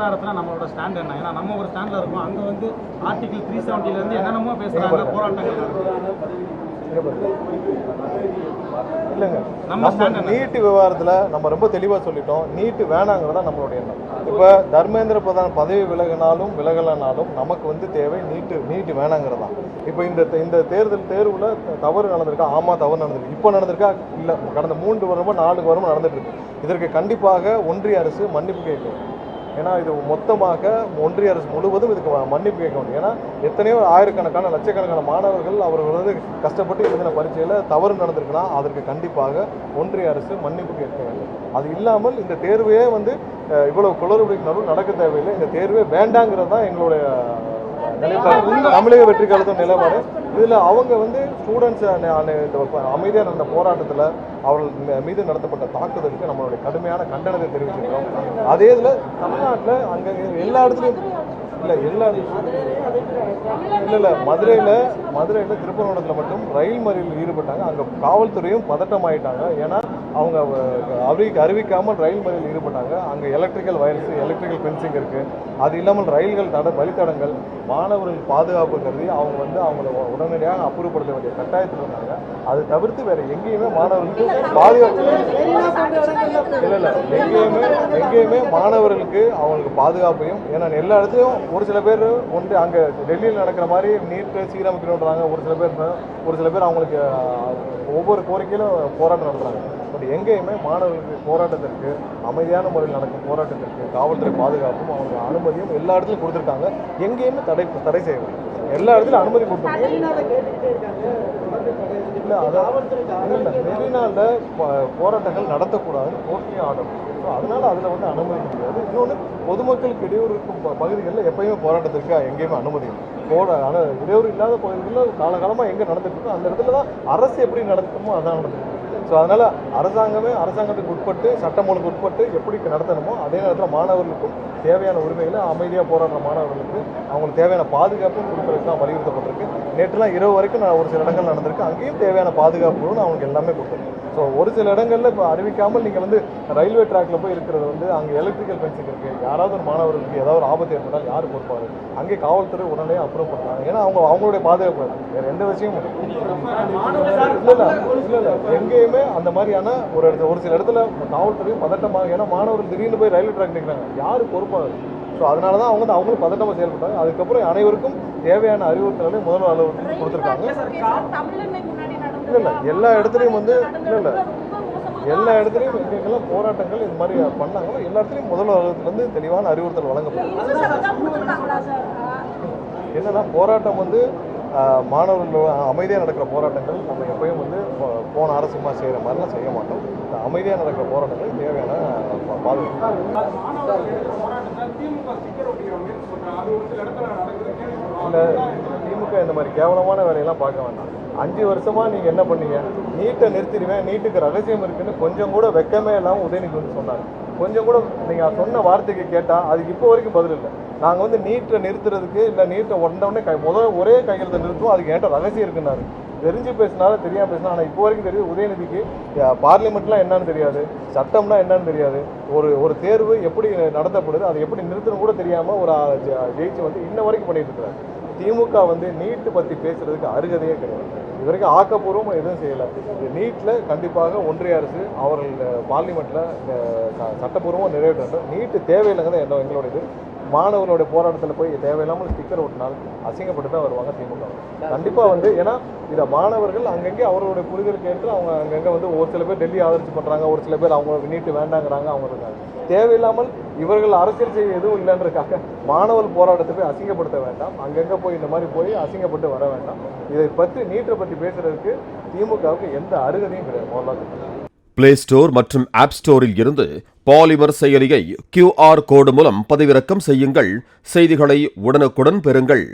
விவகாரத்தில் நம்மளோட ஸ்டாண்ட் என்ன? ஏன்னா நம்ம ஒரு ஸ்டாண்டில் இருக்கோம், அங்கே வந்து ஆர்டிகல் 370 என்னென்னமோ பேசுகிறாங்க, போராட்டங்கள். இல்லைங்க, நம்ம நீட்டு விவகாரத்தில் நம்ம ரொம்ப தெளிவாக சொல்லிட்டோம். நீட்டு வேணாங்கிறதா நம்மளுடைய எண்ணம். இப்போ தர்மேந்திர பிரதான் பதவி விலகலனாலும் நமக்கு வந்து தேவை நீட்டு வேணாங்கிறதா. இப்போ இந்த தேர்வில் தவறு நடந்திருக்கா? ஆமாம், தவறு நடந்திருக்கு. இப்போ நடந்திருக்கா? இல்லை, கடந்த 3 வருடமோ 4 வருடமோ நடந்துட்டு இருக்கு. இதற்கு கண்டிப்பாக ஒன்றிய அரசு மன்னிப்பு கேட்கும். ஏன்னா இது மொத்தமாக ஒன்றிய அரசு முழுவதும் இதுக்கு மன்னிப்பு கேட்க முடியும். ஏன்னா எத்தனையோ ஆயிரக்கணக்கான லட்சக்கணக்கான மாணவர்கள் அவர்கள் வந்து கஷ்டப்பட்டு எழுதின பரீட்சையில் தவறு நடந்திருக்குன்னா அதற்கு கண்டிப்பாக ஒன்றிய அரசு மன்னிப்பு கேட்க வேண்டும். அது இல்லாமல் இந்த தேர்வையே வந்து இவ்வளவு குளறுபடிக்கு நடுவில் நடக்க தேவையில்லை. இந்த தேர்வே வேண்டாங்கிறது தான் எங்களுடைய நிலைப்பாடு, தமிழக வெற்றி கழகத்தின் நிலைப்பாடு. இதில் அவங்க வந்து ஸ்டூடெண்ட்ஸ் அமைதியாக நடந்த போராட்டத்தில் அவர்கள் மீது நடத்தப்பட்ட தாக்குதலுக்கு நம்மளுடைய கடுமையான கண்டனத்தை தெரிவிச்சிருக்கிறோம். அதே இதில் தமிழ்நாட்டில் அங்கே எல்லா இடத்துலையும் மதுரையில் திருப்பரங்குன்றத்தில் மட்டும் ரயில் மறியலில் ஈடுபட்டாங்க. அங்கே காவல்துறையும் பதட்டமாயிட்டாங்க. ஏன்னா அவங்க அறிவிக்காமல் ரயில் மறியலில் ஈடுபட்டாங்க. அங்கே எலக்ட்ரிக்கல் ஃபென்சிங் இருக்குது. அது இல்லாமல் ரயில்கள் வழித்தடங்கள் மாணவர்கள் பாதுகாப்பு கருதி அவங்க வந்து அவங்கள உடனடியாக அப்புறப்படுத்த வேண்டிய கட்டாயத்தில் இருந்தாங்க. அது தவிர்த்து வேற எங்கேயுமே மாணவர்களுக்கு பாதுகாப்பு எங்கேயுமே மாணவர்களுக்கு அவங்களுக்கு பாதுகாப்பையும். ஏன்னா எல்லா இடத்துலையும் ஒரு சில பேர் அங்கே டெல்லியில் நடக்கிற மாதிரி நீட்டை சீரமைக்கணுன்றாங்க. ஒரு சில பேர் அவங்களுக்கு ஒவ்வொரு கோரிக்கையிலும் போராட்டம் நடத்துகிறாங்க. பட் எங்கேயுமே மாணவர்களுக்கு போராட்டத்திற்கு அமைதியான முறையில் நடக்கும் போராட்டத்திற்கு காவல்துறை பாதுகாப்பும் அவங்களுக்கு அனுமதியும் எல்லா இடத்துலையும் கொடுத்துருக்காங்க. எங்கேயுமே தடை செய்யவில்லை. எல்லா இடத்துலையும் அனுமதி கொடுத்துருக்காங்க. மெரினாவில் போராட்டங்கள் நடத்தக்கூடாதுன்னு கோர்ட்லேயும் ஆர்டர். ஸோ அதனால அதில் வந்து அனுமதிக்க முடியாது. இன்னொன்று, பொதுமக்களுக்கு இடையூறு இருக்கும் பகுதிகளில் எப்பயுமே போராட்டத்திற்கு எங்கேயுமே அனுமதி இடையூறு இல்லாத பகுதிகளில் காலகாலமாக எங்கே நடந்துட்டு இருக்கோ அந்த இடத்துல தான் அரசு எப்படி நடத்துமோ அதான் நடந்துருக்கு. ஸோ அதனால் அரசாங்கத்துக்கு உட்பட்டு சட்டம் ஒழுங்கு உட்பட்டு எப்படி நடத்தணுமோ அதே நேரத்தில் மாணவர்களுக்கும் தேவையான உரிமைகளை அமைதியாக போராடுற மாணவர்களுக்கு அவங்களுக்கு தேவையான பாதுகாப்பும் கொடுக்கறதுக்கு தான் வலியுறுத்தப்பட்டிருக்கு. நேற்றுலாம் இரவு வரைக்கும் நான் ஒரு சில இடங்கள் நடந்திருக்கு. அங்கேயும் தேவையான பாதுகாப்புன்னு அவங்களுக்கு எல்லாமே கொடுத்துருக்கு. ஸோ ஒரு சில இடங்களில் இப்போ அறிவிக்காமல் நீங்கள் வந்து ரயில்வே ட்ராக்கில் போய் இருக்கிறது வந்து அங்கே எலக்ட்ரிக்கல் ஃபென்சிங் இருக்குது. யாராவது ஒரு மாணவர்களுக்கு ஏதாவது ஒரு ஆபத்து ஏற்பட்டால் யார் பொறுப்பாரு? அங்கே காவல்துறை உடனே அப்ரூவ் பண்ணுறாங்க. ஏன்னா அவங்களுடைய பாதுகாப்பு வேறு எந்த விஷயமும் இல்லை. எங்கேயுமே அந்த மாதிரியான ஒரு சில இடத்துல காவல்துறை பதட்டமாக, ஏன்னா மாணவர்கள் திடீர்னு போய் ரயில்வே ட்ராக் நிற்கிறாங்க, யார் பொறுப்பாக? ஸோ அதனால தான் அவங்களும் பதட்டமாக செயல்பட்டாங்க. அதுக்கப்புறம் அனைவருக்கும் தேவையான அறிவுறுத்தல்களை முதல்வர் அலுவலகத்துக்கு கொடுத்துருக்காங்க. இல்லை எல்லா இடத்துலையும் வந்து எல்லா இடத்துலையும் எங்கெங்கெல்லாம் போராட்டங்கள் இது மாதிரி பண்ணாங்களோ எல்லா இடத்துலையும் முதல்வர் அலுவலகத்துலேருந்து தெளிவான அறிவுறுத்தல் வழங்கப்படும். என்னன்னா போராட்டம் வந்து மாணவர்கள் அமைதியாக நடக்கிற போராட்டங்கள் நம்ம எப்பயும் வந்து போன அரசுமா செய்கிற மாதிரிலாம் செய்ய மாட்டோம். அமைதியாக நடக்கிற போராட்டங்கள் தேவையான பாதுகாப்பு. இல்லை, திமுக இந்த மாதிரி கேவலமான வேலையெல்லாம் பார்க்க வேண்டாம். 5 வருஷமா நீங்கள் என்ன பண்ணீங்க? நீட்டை நிறுத்திடுவேன், நீட்டுக்கு ரகசியம் இருக்குன்னு கொஞ்சம் கூட வெக்கமே இல்லாமல் உதயநிதி வந்து சொன்னாங்க. கொஞ்சம் கூட நீங்கள் சொன்ன வார்த்தைக்கு கேட்டால் அதுக்கு இப்போ வரைக்கும் பதில் இல்லை. நாங்கள் வந்து நீட்டை நிறுத்துறதுக்கு இல்லை நீட்டை உடனே ஒரே கையெழுத்தை நிறுத்துவோம், அதுக்கு ஏன்ட்ட ரகசியம் இருக்குன்னாரு. தெரிஞ்சு பேசினாலும் தெரியாமல் பேசினா. ஆனால் இப்போ வரைக்கும் தெரியுது உதயநிதிக்கு பார்லிமெண்ட்லாம் என்னன்னு தெரியாது, சட்டம்னா என்னன்னு தெரியாது, ஒரு தேர்வு எப்படி நடத்தப்படுது அதை எப்படி நிறுத்தணும் கூட தெரியாமல் ஒரு ஜெயிச்சு வந்து இன்ன வரைக்கும் பண்ணிட்டு இருக்கிறாரு. திமுக வந்து நீட்டு பற்றி பேசுறதுக்கு அருகதையே கிடையாது. இது வரைக்கும் ஆக்கப்பூர்வமாக எதுவும் செய்யலை. நீட்டில் கண்டிப்பாக ஒன்றிய அரசு அவர்கள் பார்லிமெண்ட்டில் சட்டப்பூர்வமாக நிறைவேற்ற நீட்டு தேவையில்லைங்கிறத எங்களோட இது. மாணவர்களுடைய போராட்டத்தில் போய் தேவையில்லாமல் ஸ்டிக்கர் ஓட்டினால் அசிங்கப்பட்டு தான் வருவாங்க திமுக. கண்டிப்பாக வந்து ஏன்னா இதை மாணவர்கள் அங்கங்கே அவர்களுடைய புரிதலுக்கு ஏற்று அவங்க அங்கங்கே வந்து ஒரு சில பேர் டெல்லி ஆதரிச்சு பண்ணுறாங்க, ஒரு சில பேர் அவங்க நீட்டு வேண்டாங்கிறாங்க. அவங்க இருக்காங்க தேவையில்லாமல் இவர்கள் அரசியல் செய்ய எதுவும் இல்லைன்றதுக்காக மாணவர் போராட்டத்தை போய் அசிங்கப்படுத்த வேண்டாம். அங்கங்கே போய் இந்த மாதிரி போய் அசிங்கப்பட்டு வர வேண்டாம். இதை பற்றி நீட்டை பற்றி பேசுறதுக்கு திமுகவுக்கு எந்த அருகதையும் கிடையாது. முதல்ல பிளே ஸ்டோர் மற்றும் ஆப் ஸ்டோரில் இருந்து பாலிமர் செயலியை QR கோடு மூலம் பதிவிறக்கம் செய்யுங்கள். செய்திகளை உடனுக்குடன் பெறுங்கள்.